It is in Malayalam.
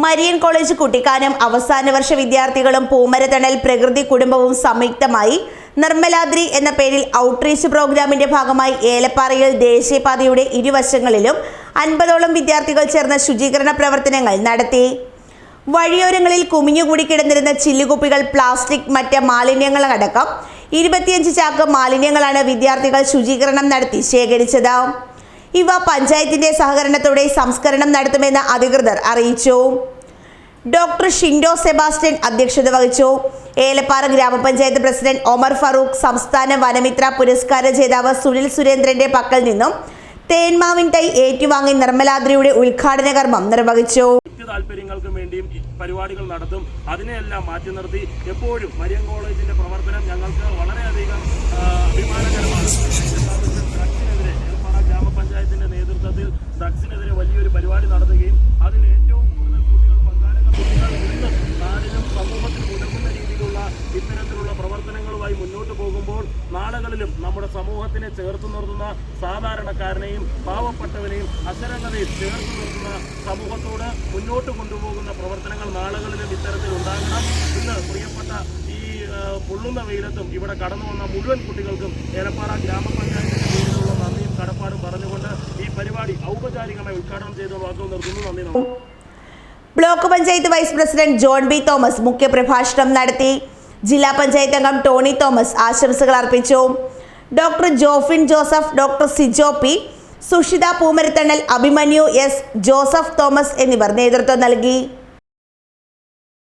മരിയൻ കോളേജ് കുട്ടിക്കാനം അവസാന വർഷ വിദ്യാർത്ഥികളും പൂമരത്തണൽ പ്രകൃതി കുടുംബവും സംയുക്തമായി നിർമ്മലാദ്രി എന്ന പേരിൽ ഔട്ട്റീച്ച് പ്രോഗ്രാമിന്റെ ഭാഗമായി ഏലപ്പാറയിൽ ദേശീയപാതയുടെ ഇരുവശങ്ങളിലും 50ഓളം വിദ്യാർത്ഥികൾ ചേർന്ന് ശുചീകരണ പ്രവർത്തനങ്ങൾ നടത്തി. വഴിയോരങ്ങളിൽ കുമിഞ്ഞുകൂടി കിടന്നിരുന്ന ചില്ലുകുപ്പികൾ, പ്ലാസ്റ്റിക്, മറ്റ് മാലിന്യങ്ങളടക്കം 25 ചാക്ക് മാലിന്യങ്ങളാണ് വിദ്യാർത്ഥികൾ ശുചീകരണം നടത്തി ശേഖരിച്ചത്. ഇവ പഞ്ചായത്തിന്റെ സഹകരണത്തോടെ സംസ്കരണം നടത്തുമെന്ന് അധികൃതർ അറിയിച്ചു. ഡോക്ടർ ഷിൻഡോ സെബാസ്റ്റ്യൻ അധ്യക്ഷത വഹിച്ചു. ഏലപ്പാറ ഗ്രാമപഞ്ചായത്ത് പ്രസിഡന്റ് ഒമർ ഫറൂഖ്, സംസ്ഥാന വനമിത്ര പുരസ്കാര ജേതാവ് സുനിൽ സുരേന്ദ്രന്റെ പക്കൽ നിന്നും തേന്മാവിൻ തൈ ഏറ്റുവാങ്ങി നിർമ്മലാദ്രിയുടെ ഉദ്ഘാടന കർമ്മം നിർവഹിച്ചു. താല്പര്യങ്ങൾക്ക് വേണ്ടിയും പരിപാടികൾ നടത്തും. അതിനെയെല്ലാം മാറ്റി നിർത്തി എപ്പോഴും മരിയൻ കോളേജിന്റെ പ്രവർത്തനം ഞങ്ങൾക്ക് വളരെയധികം അഭിമാനകരമാണ്. ഡ്രഗ്സിനെതിരെ ഏലപ്പാറ ഗ്രാമപഞ്ചായത്തിന്റെ നേതൃത്വത്തിൽ ഡ്രഗ്സിനെതിരെ വലിയൊരു പരിപാടി നടത്തുകയും അതിൽ ഏറ്റവും കൂടുതൽ കുട്ടികൾ ഇന്ന് നാടിനും സമൂഹത്തിനും ഉതകുന്ന രീതിയിലുള്ള ഇത്തരത്തിലുള്ള പ്രവർത്തനങ്ങളുമായി മുന്നോട്ട് പോകുമ്പോൾ നാളുകളിലും നമ്മുടെ സമൂഹത്തിനെ ചേർത്ത് നിർത്തുന്ന സാധാരണക്കാരനെയും പാവപ്പെട്ടവനെയും അക്ഷരങ്ങളെയും ചേർത്ത് നിർത്തുന്ന സമൂഹത്തോട് മുന്നോട്ട് കൊണ്ടുപോകുന്ന പ്രവർത്തനങ്ങൾ നാളുകളിലും ഇത്തരത്തിൽ ഉണ്ടാകണം. ഇന്ന് പ്രിയപ്പെട്ട ഈ പൊള്ളുന്ന വെയിലത്തും ഇവിടെ കടന്നു വന്ന മുഴുവൻ കുട്ടികൾക്കും ഏലപ്പാറ ഗ്രാമപഞ്ചായത്തിന്റെ പേരിലുള്ള നന്ദിയും കടപ്പാടും പറഞ്ഞുകൊണ്ട് ഈ പരിപാടി ഔപചാരികമായി ഉദ്ഘാടനം ചെയ്ത വാക്കുകൾ നിർത്തുന്നു. നന്ദി. Block panchayat vice president John B Thomas മുഖ്യപ്രഭാഷണം നടത്തി. ജില്ലാ പഞ്ചായത്ത് അംഗം ടോണി തോമസ് ആശംസകൾ അർപ്പിച്ചു. Doctor Jofin Joseph, doctor Sijo P, Sushitha Poomarathanal, Abhimanyu S, Joseph Thomas എന്നിവർ നേതൃത്വം നൽകി.